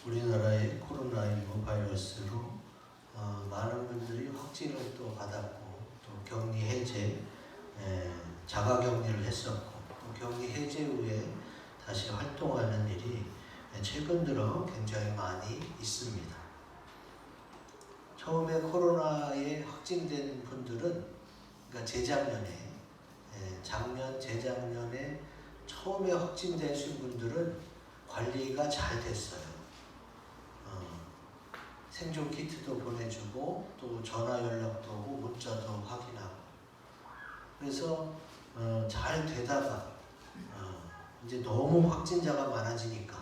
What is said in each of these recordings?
우리나라의 코로나19 바이러스로 많은 분들이 확진을 또 받았고 또 격리 해제, 자가 격리를 했었고 또 격리 해제 후에 다시 활동하는 일이 최근 들어 굉장히 많이 있습니다. 처음에 코로나에 확진된 분들은 그러니까 재작년에 처음에 확진되신 분들은 관리가 잘 됐어요. 생존 키트도 보내주고 또 전화 연락도 오고 문자도 확인하고 그래서 잘 되다가 이제 너무 확진자가 많아지니까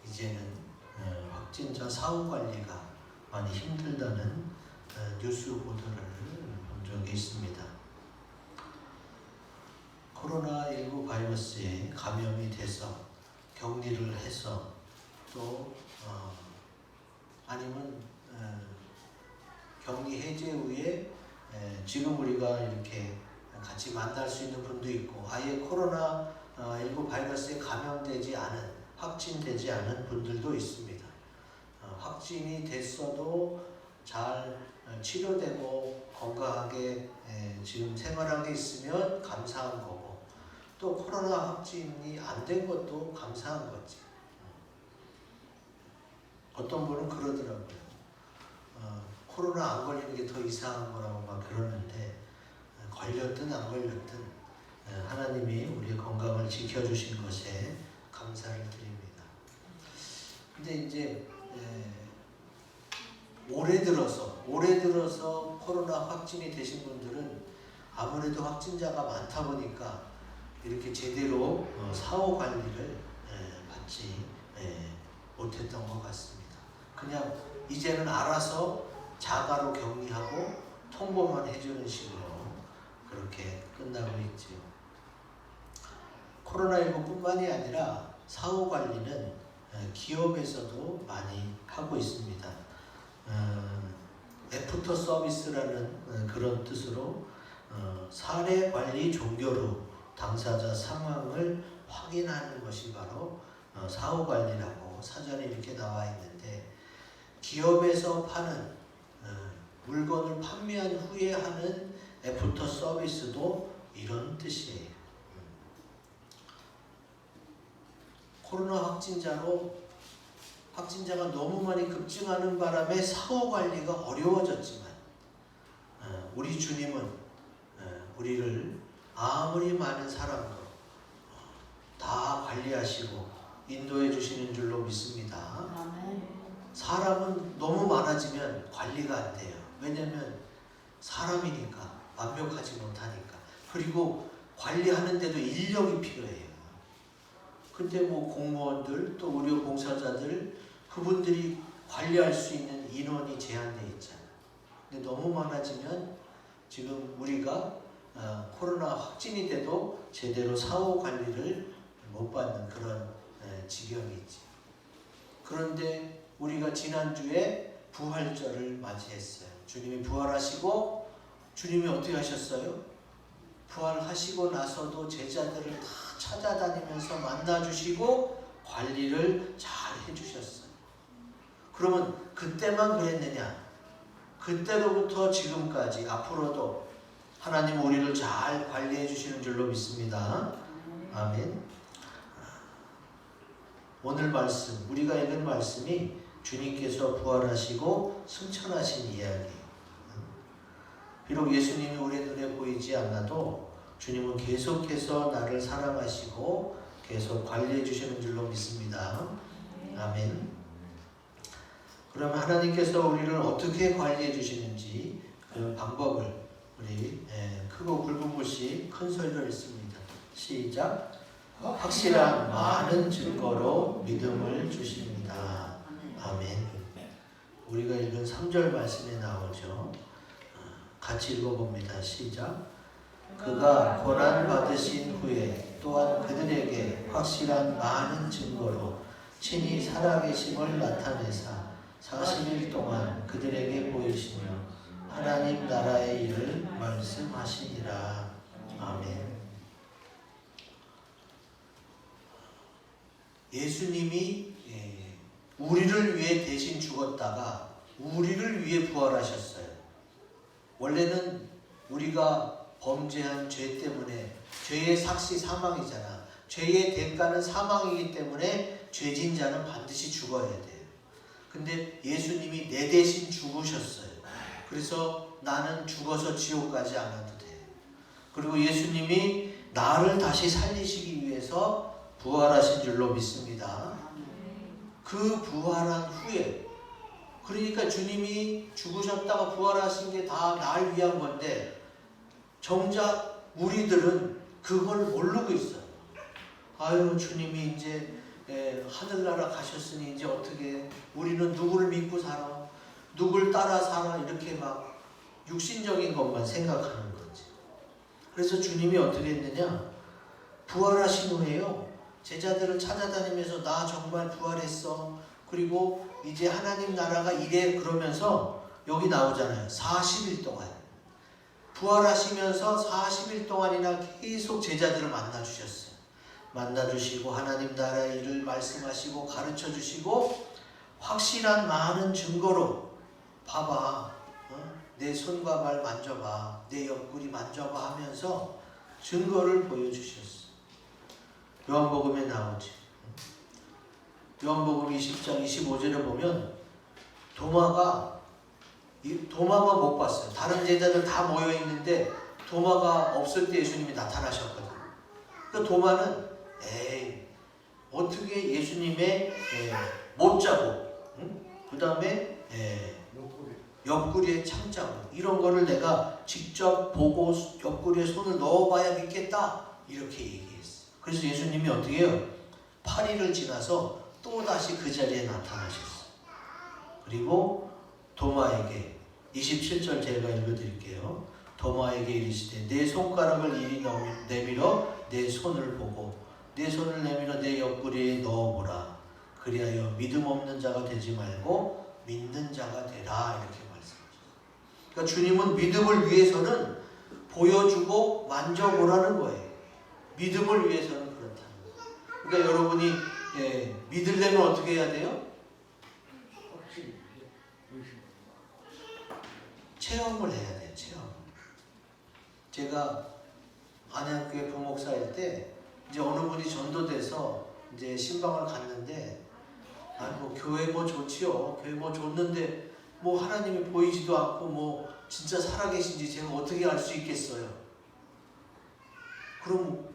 이제는 확진자 사후 관리가 많이 힘들다는 뉴스 보도를 본 적이 있습니다. 코로나19 바이러스에 감염이 돼서 격리를 해서 또 아니면 격리 해제 후에 지금 우리가 이렇게 같이 만날 수 있는 분도 있고 아예 코로나19 바이러스에 감염되지 않은 확진되지 않은 분들도 있습니다. 확진이 됐어도 잘 치료되고 건강하게 지금 생활하게 있으면 감사한 거고 또 코로나 확진이 안 된 것도 감사한 거지. 어떤 분은 그러더라고요. 코로나 안 걸리는 게 더 이상한 거라고 막 그러는데 걸렸든 안 걸렸든 하나님이 우리의 건강을 지켜주신 것에 감사를 드립니다. 근데 이제 올해 들어서 코로나 확진이 되신 분들은 아무래도 확진자가 많다 보니까 이렇게 제대로 사후 관리를 받지 못했던 것 같습니다. 그냥 이제는 알아서 자가로 격리하고 통보만 해주는 식으로 그렇게 끝나고 있지요. 코로나19뿐만이 아니라 사후 관리는 기업에서도 많이 하고 있습니다. 애프터 서비스라는 그런 뜻으로 사례 관리 종료로 당사자 상황을 확인하는 것이 바로 사후 관리라고 사전에 이렇게 나와 있는데 기업에서 파는 물건을 판매한 후에 하는 애프터 서비스도 이런 뜻이에요. 코로나 확진자가 너무 많이 급증하는 바람에 사후 관리가 어려워졌지만 우리 주님은 우리를 아무리 많은 사람도 다 관리하시고 인도해 주시는 줄로 믿습니다. 사람은 너무 많아지면 관리가 안 돼요. 왜냐면 사람이니까 완벽하지 못하니까. 그리고 관리하는데도 인력이 필요해요. 근데 뭐 공무원들 또 의료 봉사자들 그분들이 관리할 수 있는 인원이 제한되어 있잖아요. 근데 너무 많아지면 지금 우리가 코로나 확진이 돼도 제대로 사후 관리를 못 받는 그런 지경이 있지. 그런데 우리가 지난주에 부활절을 맞이했어요. 주님이 부활하시고 주님이 어떻게 하셨어요? 부활하시고 나서도 제자들을 다 찾아다니면서 만나주시고 관리를 잘 해주셨어요. 그러면 그때만 그랬느냐? 그때로부터 지금까지 앞으로도 하나님 우리를 잘 관리해 주시는 줄로 믿습니다. 아멘. 오늘 말씀, 우리가 읽은 말씀이 주님께서 부활하시고 승천하신 이야기예요. 비록 예수님이 우리 눈에 보이지 않아도 주님은 계속해서 나를 사랑하시고 계속 관리해 주시는 줄로 믿습니다. 아멘. 그러면 하나님께서 우리를 어떻게 관리해 주시는지 그 방법을 우리 크고 굵은 글씨 큰 소리로 읽습니다. 시작. 확실한 많은 증거로 믿음을 주십니다. 아멘. 우리가 읽은 3절 말씀에 나오죠. 같이 읽어봅니다. 시작. 그가 고난 받으신 후에 또한 그들에게 확실한 많은 증거로 친히 살아계심을 나타내사 40일 동안 그들에게 보이시며 하나님 나라의 일을 말씀하시니라. 아멘. 예수님이 우리를 위해 대신 죽었다가 우리를 위해 부활하셨어요. 원래는 우리가 범죄한 죄 때문에 죄의 삭시 사망이잖아. 죄의 대가는 사망이기 때문에 죄진 자는 반드시 죽어야 돼요. 근데 예수님이 내 대신 죽으셨어요. 그래서 나는 죽어서 지옥 가지 않아도 돼요. 그리고 예수님이 나를 다시 살리시기 위해서 부활하신 줄로 믿습니다. 그 부활한 후에, 그러니까 주님이 죽으셨다가 부활하신 게 다 날 위한 건데 정작 우리들은 그걸 모르고 있어요. 아유, 주님이 이제 하늘나라 가셨으니 이제 어떻게, 우리는 누구를 믿고 살아, 누굴 따라 살아, 이렇게 막 육신적인 것만 생각하는 거지. 그래서 주님이 어떻게 했느냐, 부활하신 후에요, 제자들을 찾아다니면서 나 정말 부활했어, 그리고 이제 하나님 나라가 이래, 그러면서 여기 나오잖아요. 40일 동안 부활하시면서 40일 동안이나 계속 제자들을 만나주셨어요. 만나주시고 하나님 나라의 일을 말씀하시고 가르쳐주시고 확실한 많은 증거로, 봐봐, 내 손과 발 만져봐, 내 옆구리 만져봐 하면서 증거를 보여주셨어요. 요한복음에 나오지. 요한복음 20장 25절에 보면 도마가 못 봤어요. 다른 제자들 다 모여 있는데 도마가 없을 때 예수님이 나타나셨거든요. 그러니까 도마는 어떻게 예수님의 못자국, 그 다음에 옆구리에 창자국, 이런 거를 내가 직접 보고 옆구리에 손을 넣어봐야 믿겠다, 이렇게 얘기했어요. 그래서 예수님이 어떻게 해요? 8일을 지나서 또다시 그 자리에 나타나셨어요. 그리고 도마에게 27절 제가 읽어드릴게요. 도마에게 이르시되 내 손가락을 이리 내밀어 내 손을 보고 내 손을 내밀어 내 옆구리에 넣어보라. 그리하여 믿음 없는 자가 되지 말고 믿는 자가 되라, 이렇게 말씀하셨어요. 그러니까 주님은 믿음을 위해서는 보여주고 만져보라는 거예요. 믿음을 위해서는 그렇다는 거예요. 그러니까 여러분이 믿으려면 어떻게 해야 돼요? 체험을 해야 돼요. 체험. 제가 안양교회 부목사일 때 이제 어느 분이 전도돼서 이제 신방을 갔는데, 뭐 교회 뭐 좋지요. 교회 뭐 좋는데 뭐 하나님이 보이지도 않고 뭐 진짜 살아계신지 제가 어떻게 알 수 있겠어요? 그럼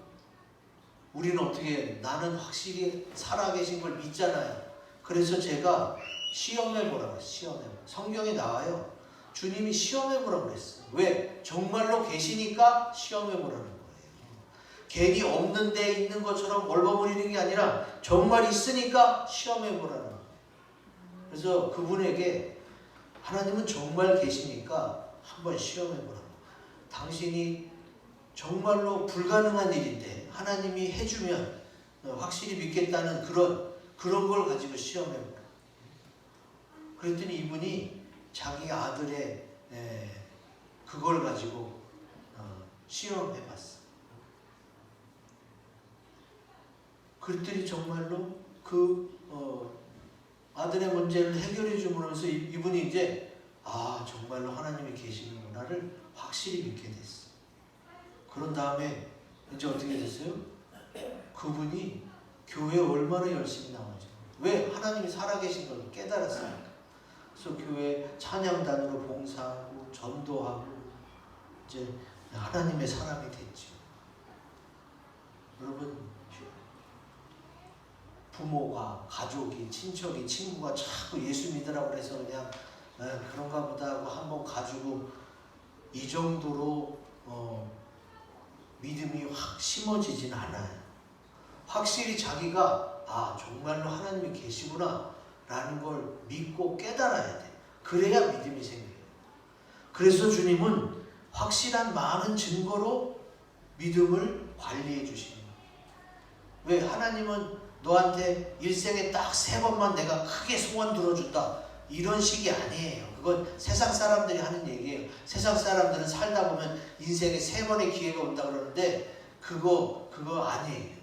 우리는 어떻게, 나는 확실히 살아계신 걸 믿잖아요. 그래서 제가 시험해보라고 했어요. 시험해보라. 성경에 나와요. 주님이 시험해보라고 그랬어요. 왜? 정말로 계시니까 시험해보라는 거예요. 괜히 없는 데 있는 것처럼 얼버무리는 게 아니라 정말 있으니까 시험해보라는 거예요. 그래서 그분에게 하나님은 정말 계시니까 한번 시험해보라고. 당신이 정말로 불가능한 일인데 하나님이 해주면 확실히 믿겠다는 그런 걸 가지고 시험해보라. 그랬더니 이분이 자기 아들의 그걸 가지고 시험해봤어. 그랬더니 정말로 아들의 문제를 해결해 주면서 이분이 이제 정말로 하나님이 계시는구나를 확실히 믿게 됐어. 그런 다음에 이제 어떻게 됐어요? 그분이 교회에 얼마나 열심히 나오죠. 왜? 하나님이 살아계신 걸 깨달았으니까. 그래서 교회 찬양단으로 봉사하고 전도하고 이제 하나님의 사람이 됐죠. 여러분, 부모가, 가족이, 친척이, 친구가 자꾸 예수 믿으라고 해서 그냥 그런가 보다 하고 한번 가지고 이 정도로 믿음이 확 심어지진 않아요. 확실히 자기가 정말로 하나님이 계시구나 라는 걸 믿고 깨달아야 돼. 그래야 믿음이 생겨요. 그래서 주님은 확실한 많은 증거로 믿음을 관리해 주시는 거예요. 왜? 하나님은 너한테 일생에 딱 3번만 내가 크게 소원 들어준다, 이런 식이 아니에요. 그건 세상 사람들이 하는 얘기예요. 세상 사람들은 살다 보면 인생에 3번의 기회가 온다 그러는데 그거 아니에요.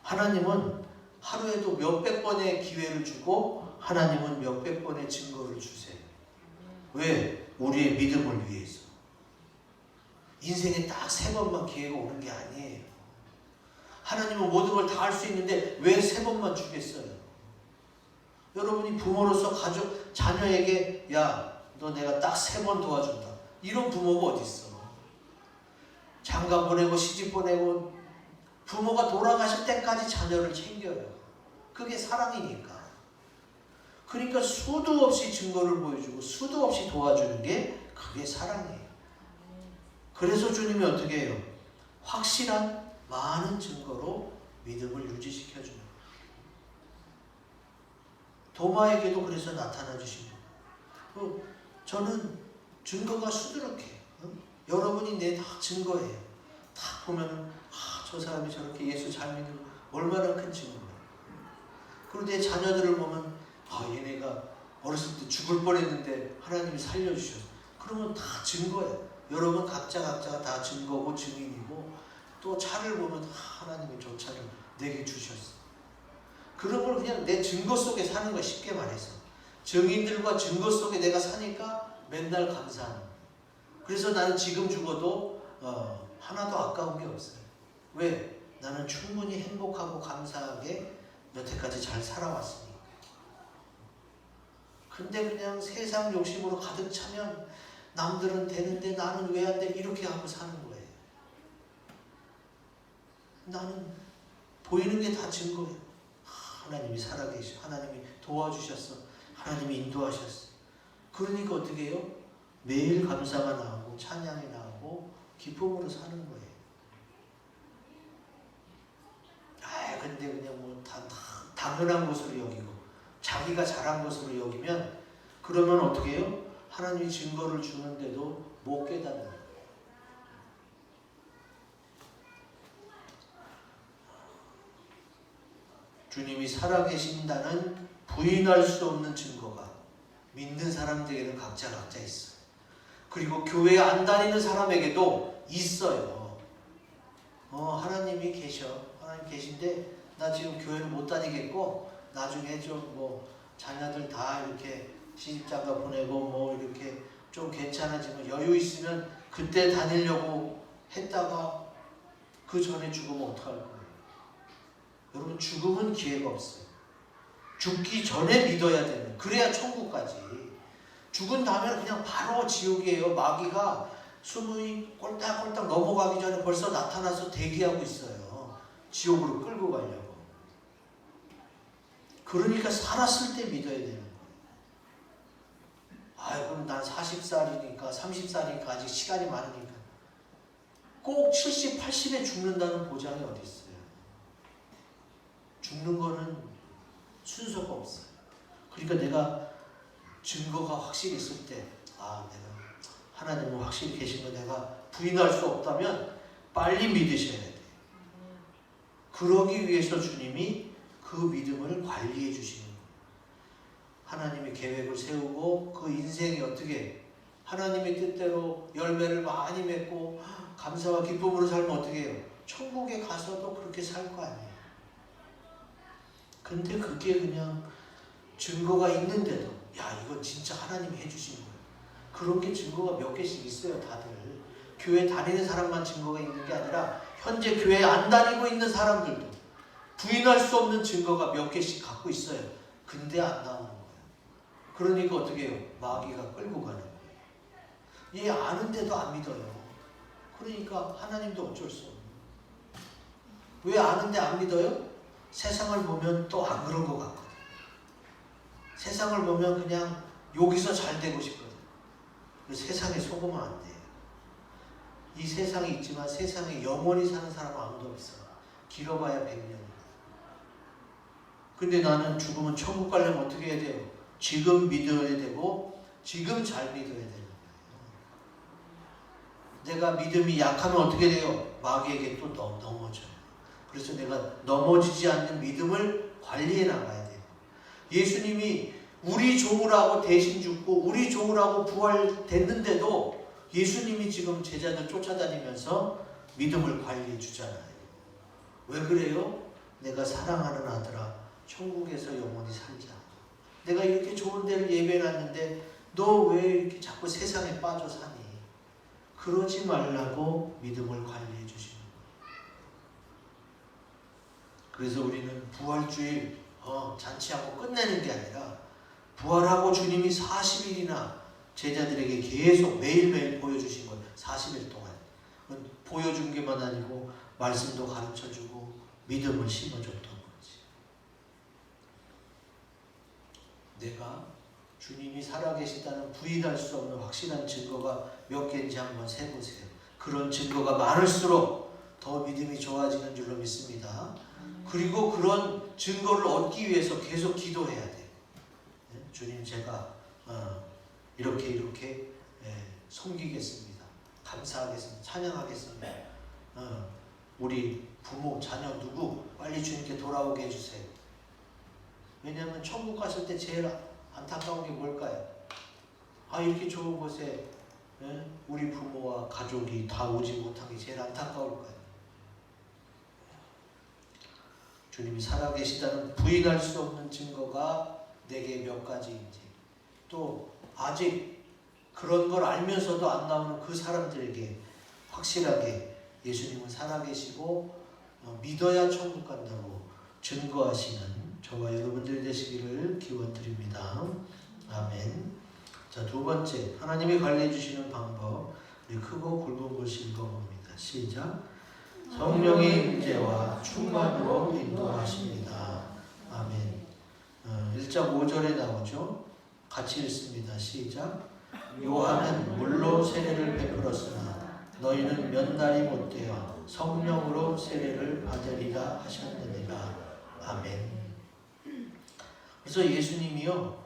하나님은 하루에도 몇백 번의 기회를 주고 하나님은 몇백 번의 증거를 주세요. 왜? 우리의 믿음을 위해서. 인생에 딱 3번만 기회가 오는 게 아니에요. 하나님은 모든 걸 다 할 수 있는데 왜 3번만 주겠어요? 여러분이 부모로서 가족, 자녀에게 야, 너 내가 딱 3번 도와준다. 이런 부모가 어디 있어? 장가 보내고 시집 보내고 부모가 돌아가실 때까지 자녀를 챙겨요. 그게 사랑이니까. 그러니까 수도 없이 증거를 보여주고 수도 없이 도와주는 게 그게 사랑이에요. 그래서 주님이 어떻게 해요? 확실한 많은 증거로 믿음을 유지시켜주는 거예요. 도마에게도 그래서 나타나 주신 거예요. 저는 증거가 수두룩해요. 여러분이 내 다 증거예요. 다 보면 저 사람이 저렇게 예수 잘 믿는 얼마나 큰 증거예요. 그리고 내 자녀들을 보면 얘네가 어렸을 때 죽을 뻔했는데 하나님이 살려주셨어. 그러면 다 증거예요. 여러분 각자가 다 증거고 증인이고 또 차를 보면 하나님이 저 차를 내게 주셨어. 그런 걸 그냥 내 증거 속에 사는 거야. 쉽게 말해서 증인들과 증거 속에 내가 사니까 맨날 감사하는 거야. 그래서 나는 지금 죽어도 하나도 아까운 게 없어요. 왜? 나는 충분히 행복하고 감사하게 여태까지 잘 살아왔으니까. 근데 그냥 세상 욕심으로 가득 차면 남들은 되는데 나는 왜 안 돼? 이렇게 하고 사는 거예요. 나는 보이는 게 다 증거예요. 하나님이 살아계셔. 하나님이 도와주셨어. 하나님이 인도하셨어. 그러니까 어떻게 해요? 매일 감사가 나오고 찬양이 나오고 기쁨으로 사는 거예요. 근데 그냥 뭐 당연한 것으로 여기고 자기가 잘한 것으로 여기면 그러면 어떻게 해요? 하나님이 증거를 주는데도 못 깨닫는 거예요. 주님이 살아계신다는 부인할 수 없는 증거가 믿는 사람들에게는 각자 있어요. 그리고 교회에 안 다니는 사람에게도 있어요. 하나님이 계셔. 하나님 계신데 나 지금 교회를 못 다니겠고 나중에 좀 뭐 자녀들 다 이렇게 시집장가 보내고 뭐 이렇게 좀 괜찮아지면 여유 있으면 그때 다니려고 했다가 그 전에 죽으면 어떡할 거예요? 여러분 죽음은 기회가 없어요. 죽기 전에 믿어야 되는. 그래야 천국까지. 죽은 다음에 그냥 바로 지옥이에요. 마귀가 숨이 꼴딱꼴딱 넘어가기 전에 벌써 나타나서 대기하고 있어요. 지옥으로 끌고 가려고. 그러니까 살았을 때 믿어야 되는 거예요. 그럼 난 40살이니까 30살이니까 아직 시간이 많으니까. 꼭 70, 80에 죽는다는 보장이 어디 있어요? 죽는 거는 순서가 없어요. 그러니까 내가 증거가 확실히 있을 때 내가 하나님은 확실히 계신 거 내가 부인할 수 없다면 빨리 믿으셔야 돼요. 그러기 위해서 주님이 그 믿음을 관리해 주시는 거예요. 하나님이 계획을 세우고 그 인생이 어떻게 하나님의 뜻대로 열매를 많이 맺고 감사와 기쁨으로 살면 어떻게 해요? 천국에 가서도 그렇게 살 거 아니에요. 근데 그게 그냥 증거가 있는데도 이건 진짜 하나님이 해주신 거예요. 그런 게 증거가 몇 개씩 있어요. 다들 교회 다니는 사람만 증거가 있는 게 아니라 현재 교회 안 다니고 있는 사람들도 부인할 수 없는 증거가 몇 개씩 갖고 있어요. 근데 안 나오는 거예요. 그러니까 어떻게 해요? 마귀가 끌고 가는 거예요. 얘 아는데도 안 믿어요. 그러니까 하나님도 어쩔 수 없는 거예요. 왜 아는데 안 믿어요? 세상을 보면 또 안 그런 것 같거든. 세상을 보면 그냥 여기서 잘 되고 싶거든. 세상에 속으면 안 돼요. 이 세상에 있지만 세상에 영원히 사는 사람은 아무도 없어. 길어봐야 100년. 근데 나는 죽으면 천국 가려면 어떻게 해야 돼요? 지금 믿어야 되고 지금 잘 믿어야 되는 거예요. 내가 믿음이 약하면 어떻게 돼요? 마귀에게 또 넘어져요. 그래서 내가 넘어지지 않는 믿음을 관리해 나가야 돼요. 예수님이 우리 좋으라고 대신 죽고 우리 좋으라고 부활됐는데도 예수님이 지금 제자들 쫓아다니면서 믿음을 관리해 주잖아요. 왜 그래요? 내가 사랑하는 아들아, 천국에서 영원히 살자. 내가 이렇게 좋은 데를 예배해놨는데 너 왜 이렇게 자꾸 세상에 빠져 사니? 그러지 말라고 믿음을 관리해 주시는 거예요. 그래서 우리는 부활주일 잔치하고 끝내는 게 아니라 부활하고 주님이 40일이나 제자들에게 계속 매일매일 보여주신 것, 40일 동안 보여준 게만 아니고 말씀도 가르쳐주고 믿음을 심어줬던 거지. 내가 주님이 살아계시다는 부인할 수 없는 확실한 증거가 몇 개인지 한번 세보세요. 그런 증거가 많을수록 더 믿음이 좋아지는 줄로 믿습니다. 그리고 그런 증거를 얻기 위해서 계속 기도해야 돼요. 주님, 제가 이렇게 섬기겠습니다. 감사하겠습니다. 찬양하겠습니다. 우리 부모, 자녀 누구 빨리 주님께 돌아오게 해주세요. 왜냐하면 천국 가실 때 제일 안타까운 게 뭘까요? 이렇게 좋은 곳에 우리 부모와 가족이 다 오지 못한 게 제일 안타까울 거예요. 주님이 살아계시다는 부인할 수 없는 증거가 내게 몇 가지인지, 또 아직 그런 걸 알면서도 안 나오는 그 사람들에게 확실하게 예수님은 살아계시고 믿어야 천국 간다고 증거하시는 저와 여러분들이 되시기를 기원드립니다. 아멘. 자, 두 번째, 하나님이 관리해 주시는 방법. 우리 크고 굵은 글씨 읽어봅니다. 시작. 성령의 임재와 충만으로 인도하십니다. 아멘. 1장 5절에 나오죠. 같이 읽습니다. 시작. 요한은 물로 세례를 베풀었으나 너희는 몇 날이 못되어 성령으로 세례를 받으리라 하셨느니라. 아멘. 그래서 예수님이요,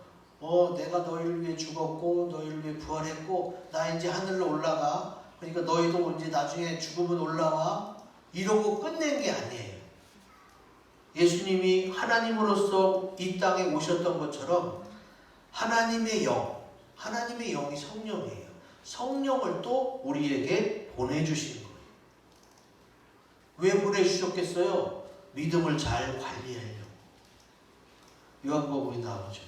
내가 너희를 위해 죽었고 너희를 위해 부활했고 나 이제 하늘로 올라가, 그러니까 너희도 이제 나중에 죽으면 올라와, 이러고 끝낸 게 아니에요. 예수님이 하나님으로서 이 땅에 오셨던 것처럼 하나님의 영이 성령이에요. 성령을 또 우리에게 보내주시는 거예요. 왜 보내주셨겠어요? 믿음을 잘 관리하려고. 요한복음이 나오죠.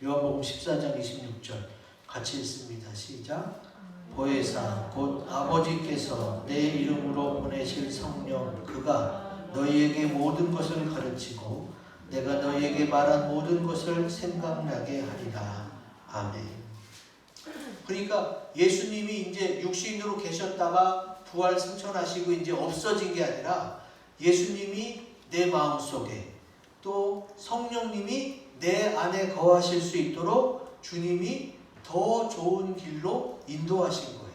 요한복음 14장 26절 같이 읽습니다. 시작. 보혜사 곧 아버지께서 내 이름으로 보내실 성령 그가 너희에게 모든 것을 가르치고 내가 너희에게 말한 모든 것을 생각나게 하리라. 아멘. 그러니까 예수님이 이제 육신으로 계셨다가 부활 승천하시고 이제 없어진 게 아니라 예수님이 내 마음속에, 또 성령님이 내 안에 거하실 수 있도록 주님이 더 좋은 길로 인도하신 거예요.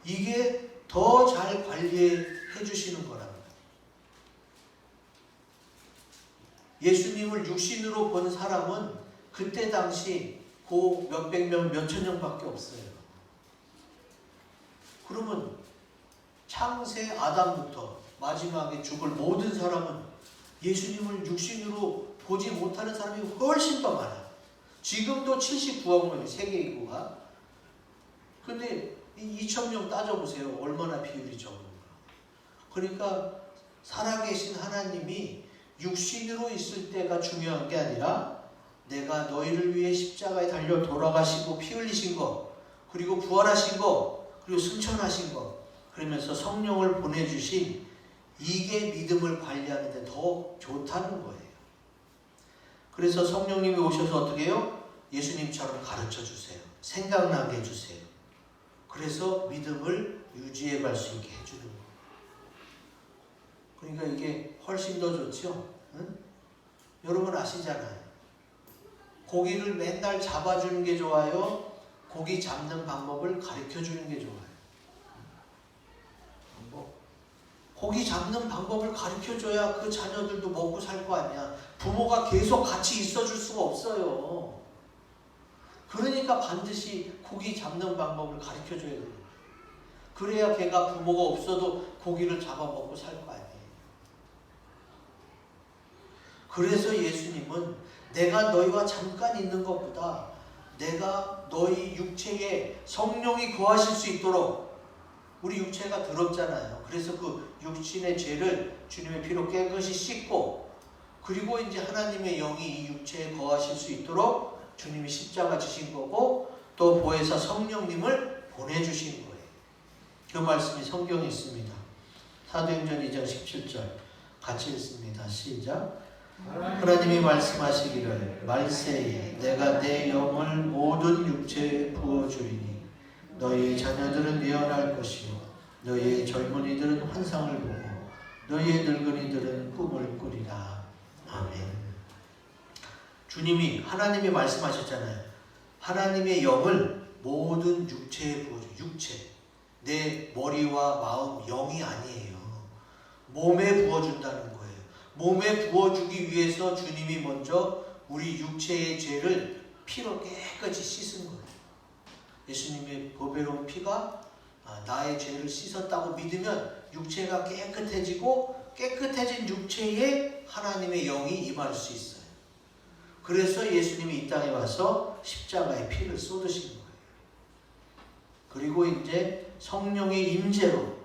이게 더 잘 관리해 주시는 거랍니다. 예수님을 육신으로 본 사람은 그때 당시 그 몇백 명, 몇천 명밖에 없어요. 그러면 창세 아담부터 마지막에 죽을 모든 사람은 예수님을 육신으로 보지 못하는 사람이 훨씬 더 많아요. 지금도 79억 명이 세계 인구가. 근데 2,000명 따져보세요. 얼마나 비율이 적은가. 그러니까 살아계신 하나님이 육신으로 있을 때가 중요한 게 아니라 내가 너희를 위해 십자가에 달려 돌아가시고 피 흘리신 것, 그리고 부활하신 것, 그리고 승천하신 것, 그러면서 성령을 보내주신 이게 믿음을 관리하는 데 더 좋다는 거예요. 그래서 성령님이 오셔서 어떻게 해요? 예수님처럼 가르쳐 주세요. 생각나게 해주세요. 그래서 믿음을 유지해 갈 수 있게 해주는 거예요. 그러니까 이게 훨씬 더 좋죠? 응? 여러분 아시잖아요. 고기를 맨날 잡아주는 게 좋아요? 고기 잡는 방법을 가르쳐 주는 게 좋아요? 고기 잡는 방법을 가르쳐줘야 그 자녀들도 먹고 살 거 아니야. 부모가 계속 같이 있어줄 수가 없어요. 그러니까 반드시 고기 잡는 방법을 가르쳐줘야 돼요. 그래야 걔가 부모가 없어도 고기를 잡아먹고 살 거 아니에요. 그래서 예수님은 내가 너희와 잠깐 있는 것보다 내가 너희 육체에 성령이 거하실 수 있도록 우리 육체가 더럽잖아요. 그래서 그 육신의 죄를 주님의 피로 깨끗이 씻고, 그리고 이제 하나님의 영이 이 육체에 거하실 수 있도록 주님이 십자가 지신 거고, 또 보혜사 성령님을 보내주신 거예요. 그 말씀이 성경에 있습니다. 사도행전 2장 17절 같이 읽습니다. 시작. 하나님이 말씀하시기를 말세에 내가 내 영을 모든 육체에 부어주리니 너희의 자녀들은 예언할 것이요 너희의 젊은이들은 환상을 보고 너희의 늙은이들은 꿈을 꾸리라. 아멘. 주님이, 하나님이 말씀하셨잖아요. 하나님의 영을 모든 육체에 부어줘. 육체, 내 머리와 마음, 영이 아니에요. 몸에 부어준다는 거예요. 몸에 부어주기 위해서 주님이 먼저 우리 육체의 죄를 피로 깨끗이 씻은 거예요. 예수님의 보배로운 피가 나의 죄를 씻었다고 믿으면 육체가 깨끗해지고, 깨끗해진 육체에 하나님의 영이 임할 수 있어요. 그래서 예수님이 이 땅에 와서 십자가에 피를 쏟으신 거예요. 그리고 이제 성령의 임재로,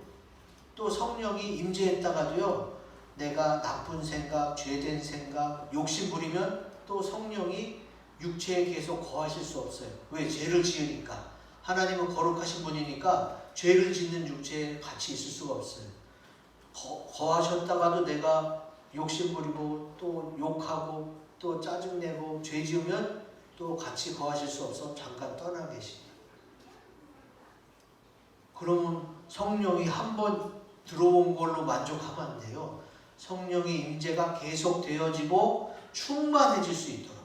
또 성령이 임재했다가도요, 내가 나쁜 생각, 죄된 생각, 욕심 부리면 또 성령이 육체에 계속 거하실 수 없어요. 왜? 죄를 지으니까. 하나님은 거룩하신 분이니까 죄를 짓는 육체에 같이 있을 수가 없어요. 거하셨다가도 내가 욕심 부리고 또 욕하고 또 짜증내고 죄 지으면 또 같이 거하실 수 없어 잠깐 떠나 계시죠. 그러면 성령이 한번 들어온 걸로 만족하면 안 돼요. 성령의 임재가 계속 되어지고 충만해질 수 있도록.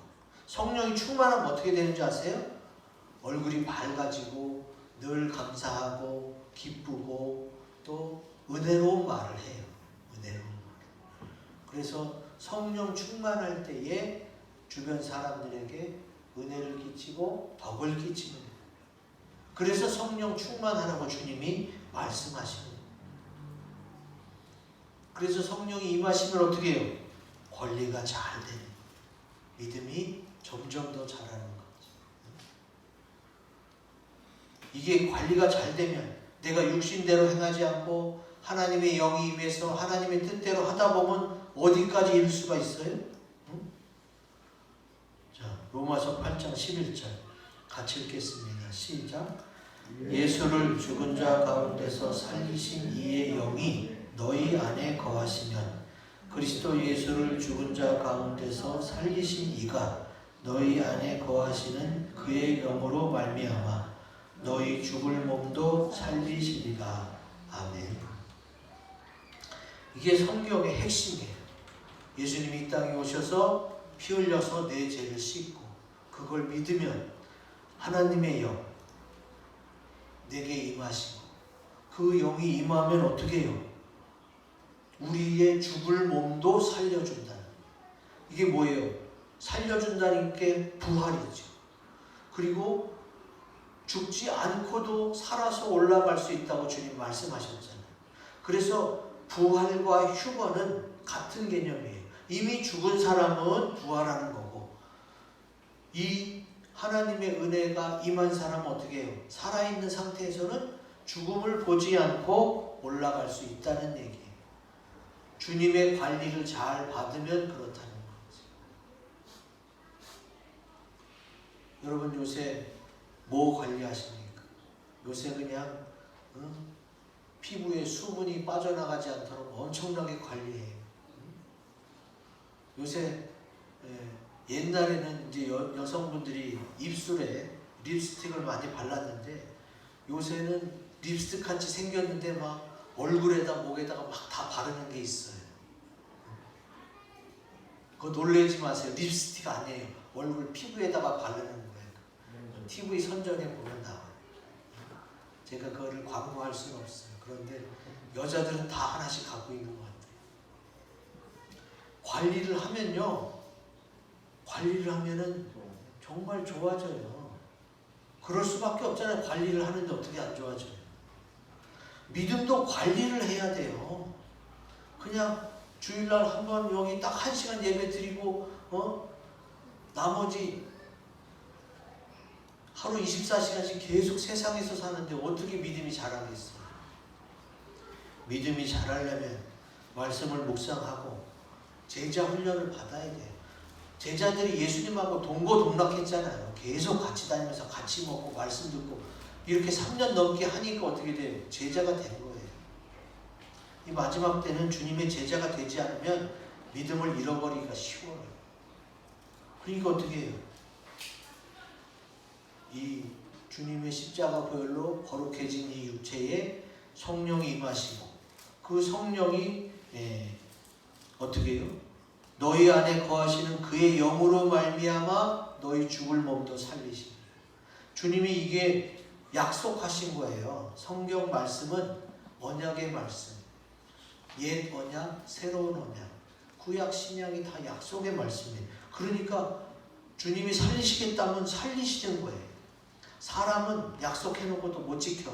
성령이 충만하면 어떻게 되는지 아세요? 얼굴이 밝아지고 늘 감사하고 기쁘고 또 은혜로운 말을 해요. 은혜로운 말. 그래서 성령 충만할 때에 주변 사람들에게 은혜를 끼치고 덕을 끼치는 거예요. 그래서 성령 충만하라고 주님이 말씀하시는 거예요. 그래서 성령이 임하시면 어떻게 해요? 관리가 잘 되는 거예요. 믿음이 점점 더 잘하는 거죠. 이게 관리가 잘 되면 내가 육신대로 행하지 않고 하나님의 영이 임해서 하나님의 뜻대로 하다 보면 어디까지 이룰 수가 있어요? 응? 자, 로마서 8장 11절 같이 읽겠습니다. 시작. 예수를 죽은 자 가운데서 살리신 이의 영이 너희 안에 거하시면 그리스도 예수를 죽은 자 가운데서 살리신 이가 너희 안에 거하시는 그의 영으로 말미암아 너희 죽을 몸도 살리시리라. 아멘. 이게 성경의 핵심이에요. 예수님이 이 땅에 오셔서 피 흘려서 내 죄를 씻고 그걸 믿으면 하나님의 영 내게 임하시고, 그 영이 임하면 어떻게 해요? 우리의 죽을 몸도 살려준다는 거예요. 이게 뭐예요? 살려준다는 게 부활이죠. 그리고 죽지 않고도 살아서 올라갈 수 있다고 주님 말씀하셨잖아요. 그래서 부활과 휴거는 같은 개념이에요. 이미 죽은 사람은 부활하는 거고, 이 하나님의 은혜가 임한 사람은 어떻게 해요? 살아있는 상태에서는 죽음을 보지 않고 올라갈 수 있다는 얘기예요. 주님의 관리를 잘 받으면 그렇다는 거죠. 여러분 요새 뭐 관리하십니까? 요새 그냥 피부에 수분이 빠져나가지 않도록 엄청나게 관리해요. 요새 옛날에는 이제 여성분들이 입술에 립스틱을 많이 발랐는데 요새는 립스틱 같이 생겼는데 막 얼굴에다 목에다가 막 다 바르는 게 있어요. 그거 놀라지 마세요. 립스틱 아니에요. 얼굴 피부에다가 바르는 거예요. TV 선전에 보면 나와요. 제가 그거를 광고할 수는 없어요. 그런데 여자들은 다 하나씩 갖고 있는 것 같아요. 관리를 하면요. 관리를 하면은 정말 좋아져요. 그럴 수밖에 없잖아요. 관리를 하는데 어떻게 안 좋아져요? 믿음도 관리를 해야 돼요. 그냥 주일날 한번 여기 딱 1시간 예배 드리고 나머지 하루 24시간씩 계속 세상에서 사는데 어떻게 믿음이 자라겠어요? 믿음이 자라려면 말씀을 묵상하고 제자 훈련을 받아야 돼요. 제자들이 예수님하고 동고동락했잖아요. 계속 같이 다니면서 같이 먹고 말씀 듣고 이렇게 3년 넘게 하니까 어떻게 돼요? 제자가 된 거예요. 이 마지막 때는 주님의 제자가 되지 않으면 믿음을 잃어버리기가 쉬워요. 그러니까 어떻게 해요? 이 주님의 십자가 보혈로 거룩해진 이 육체에 성령이 임하시고 그 성령이 어떻게 해요? 너희 안에 거하시는 그의 영으로 말미암아 너희 죽을 몸도 살리시니. 주님이 이게 약속하신 거예요. 성경 말씀은 언약의 말씀. 옛 언약, 새로운 언약. 구약, 신약이 다 약속의 말씀이에요. 그러니까 주님이 살리시겠다면 살리시는 거예요. 사람은 약속해놓고도 못 지켜.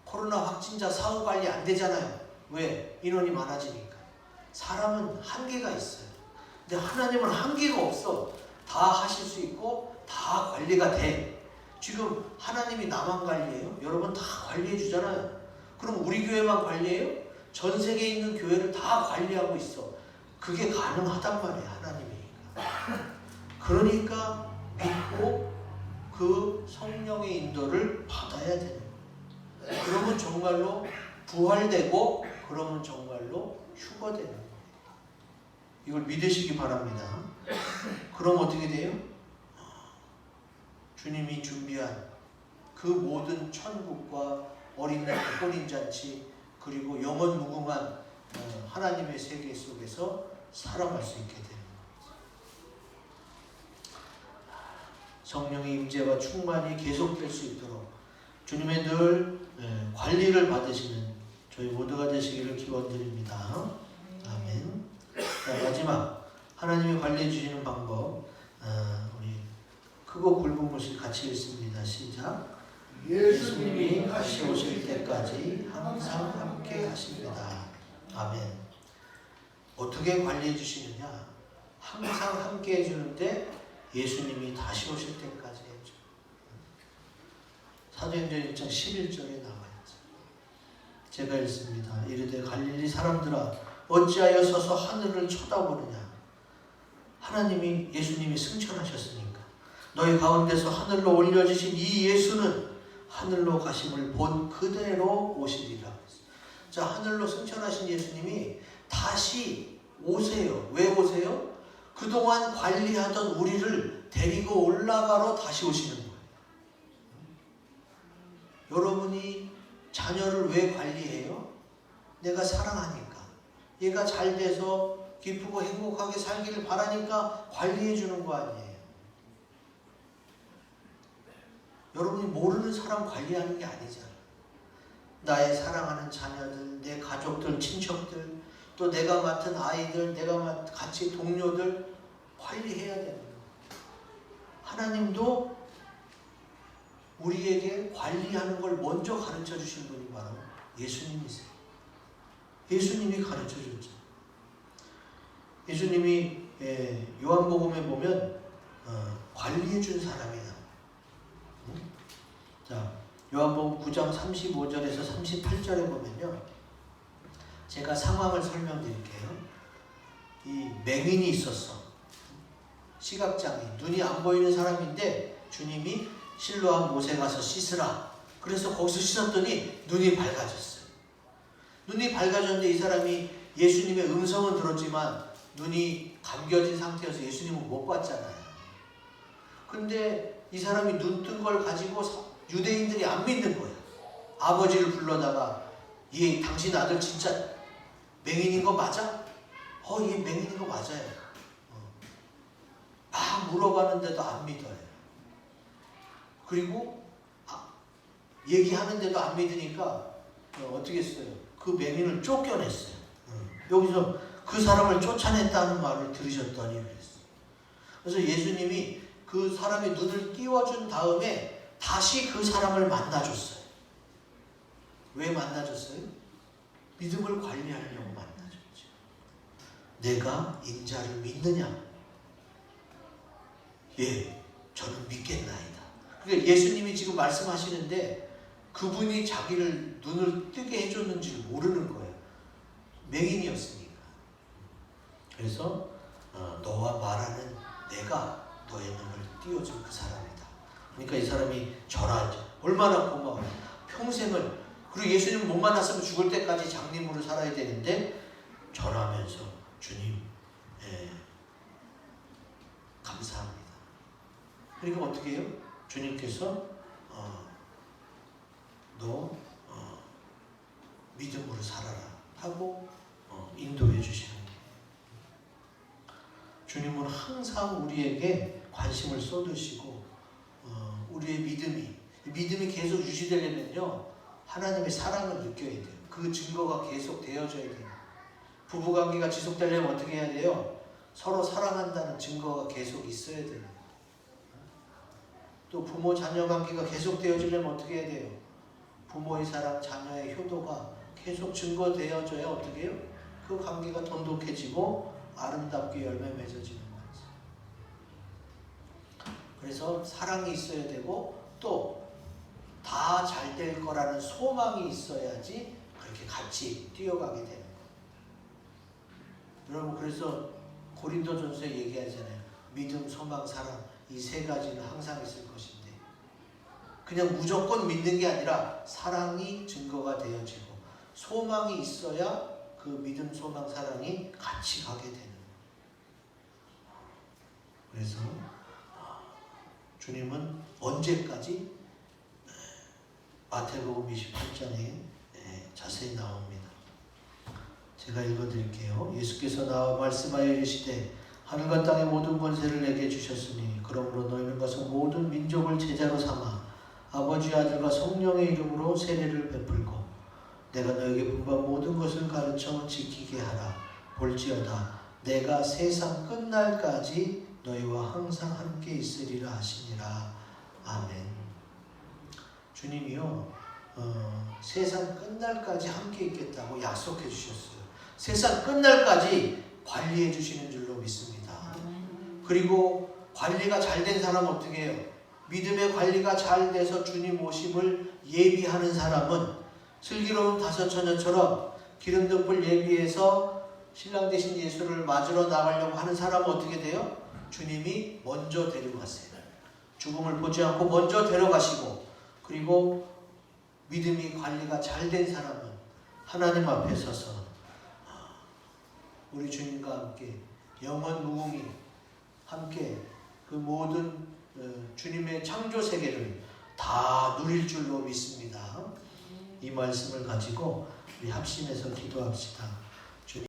코로나 확진자 사후 관리 안 되잖아요. 왜? 인원이 많아지니까. 사람은 한계가 있어요. 근데 하나님은 한계가 없어. 다 하실 수 있고 다 관리가 돼. 지금 하나님이 나만 관리해요? 여러분 다 관리해 주잖아요. 그럼 우리 교회만 관리해요? 전 세계에 있는 교회를 다 관리하고 있어. 그게 가능하단 말이에요. 하나님이니까. 그러니까 믿고 그 성령의 인도를 받아야 되는 거예요. 그러면 정말로 부활되고 그러면 정말로 휴거되는 거예요. 이걸 믿으시기 바랍니다. 그럼 어떻게 돼요? 주님이 준비한 그 모든 천국과 어린 혼인잔치 그리고 영원 무궁한 하나님의 세계 속에서 살아갈 수 있게 되는 거예요. 성령의 임재와 충만이 계속될 수 있도록 주님의 늘 관리를 받으시는 저희 모두가 되시기를 기원드립니다. 아멘. 자, 마지막 하나님이 관리해 주시는 방법 우리 크고 굵은 것을 같이 읽습니다. 시작. 예수님이 다시 오실 때까지 항상 함께 하십니다. 아멘. 어떻게 관리해 주시느냐? 항상 함께 해주는데 예수님이 다시 오실 때까지 해줘. 사도행전 1장 11절에 나와있죠. 제가 읽습니다. 이르되 갈릴리 사람들아 어찌하여 서서 하늘을 쳐다보느냐? 하나님이 예수님이 승천하셨으니까 너희 가운데서 하늘로 올려주신 이 예수는 하늘로 가심을 본 그대로 오시리라. 자, 하늘로 승천하신 예수님이 다시 오세요. 왜 오세요? 그동안 관리하던 우리를 데리고 올라가러 다시 오시는 거예요. 여러분이 자녀를 왜 관리해요? 내가 사랑하니까. 얘가 잘 돼서 기쁘고 행복하게 살기를 바라니까 관리해 주는 거 아니에요. 여러분이 모르는 사람 관리하는 게 아니잖아. 나의 사랑하는 자녀들, 내 가족들, 친척들, 또 내가 맡은 아이들, 내가 같이 동료들 관리해야 되는 거예요. 하나님도 우리에게 관리하는 걸 먼저 가르쳐 주신 분이 바로 예수님이세요. 예수님이 가르쳐 줬죠. 예수님이 요한복음에 보면 관리해 준 사람이다. 자, 요한복음 9장 35절에서 38절에 보면요. 제가 상황을 설명드릴게요. 이 맹인이 있었어. 시각장애인, 눈이 안 보이는 사람인데 주님이 실로암 못에 가서 씻으라. 그래서 거기서 씻었더니 눈이 밝아졌어요. 눈이 밝아졌는데 이 사람이 예수님의 음성은 들었지만 눈이 감겨진 상태여서 예수님은 못 봤잖아요. 근데 이 사람이 눈 뜬 걸 가지고 유대인들이 안 믿는 거예요. 아버지를 불러다가 얘 당신 아들 진짜 맹인인 거 맞아? 얘 맹인인 거 맞아요. 막 물어가는데도 안 믿어요. 그리고 얘기하는데도 안 믿으니까 어떻게 했어요? 그 맹인을 쫓겨냈어요. 여기서 그 사람을 쫓아냈다는 말을 들으셨더니 그랬어요. 그래서 예수님이 그 사람의 눈을 띄워준 다음에 다시 그 사람을 만나줬어요. 왜 만나줬어요? 믿음을 관리하려고 만나줬죠. 내가 인자를 믿느냐? 예, 저는 믿겠나이다. 그러니까 예수님이 지금 말씀하시는데 그분이 자기를 눈을 뜨게 해줬는지 모르는 거예요. 맹인이었으니까. 그래서 너와 말하는 내가 너의 눈을 띄워준 그 사람이다. 그러니까 이 사람이 절하죠. 얼마나 고마워요. 평생을. 그리고 예수님 못 만났으면 죽을 때까지 장님으로 살아야 되는데 절하면서 주님 감사합니다. 그러니까 어떻게 해요? 주님께서 너 믿음으로 살아라 하고 인도해 주시는 거예요. 주님은 항상 우리에게 관심을 쏟으시고 우리의 믿음이 계속 유지되려면요 하나님의 사랑을 느껴야 돼요. 그 증거가 계속 되어져야 돼요. 부부관계가 지속되려면 어떻게 해야 돼요? 서로 사랑한다는 증거가 계속 있어야 돼요. 또 부모 자녀 관계가 계속 되어지려면 어떻게 해야 돼요? 부모의 사랑, 자녀의 효도가 계속 증거되어져야 어떻게 해요? 그 관계가 돈독해지고 아름답게 열매 맺어지는 거죠. 그래서 사랑이 있어야 되고 또 다 잘 될 거라는 소망이 있어야지 그렇게 같이 뛰어가게 되는 거예요. 여러분 그래서 고린도전서에 얘기하잖아요. 믿음, 소망, 사랑 이 세 가지는 항상 있을 것인데 그냥 무조건 믿는 게 아니라 사랑이 증거가 되어지고 소망이 있어야 그 믿음, 소망, 사랑이 같이 가게 되는 거예요. 그래서 주님은 언제까지 마태복음 28장에 자세히 나옵니다. 제가 읽어드릴게요. 예수께서 나와 말씀하여 이르시되 하늘과 땅의 모든 권세를 내게 주셨으니 그러므로 너희는 가서 모든 민족을 제자로 삼아 아버지 아들과 성령의 이름으로 세례를 베풀고 내가 너에게 분부한 모든 것을 가르쳐 지키게 하라. 볼지어다 내가 세상 끝날까지 너희와 항상 함께 있으리라 하시니라. 아멘. 주님이요 세상 끝날까지 함께 있겠다고 약속해 주셨어요. 세상 끝날까지 관리해 주시는 줄로 믿습니다. 그리고 관리가 잘 된 사람은 어떻게 해요? 믿음의 관리가 잘 돼서 주님 오심을 예비하는 사람은 슬기로운 다섯 처녀처럼 기름등불 예비해서 신랑 되신 예수를 맞으러 나가려고 하는 사람은 어떻게 돼요? 주님이 먼저 데려가세요. 죽음을 보지 않고 먼저 데려가시고 그리고 믿음이 관리가 잘 된 사람은 하나님 앞에 서서 우리 주님과 함께 영원 무궁히 함께 그 모든 주님의 창조 세계를 다 누릴 줄로 믿습니다. 이 말씀을 가지고 우리 합심해서 기도합시다.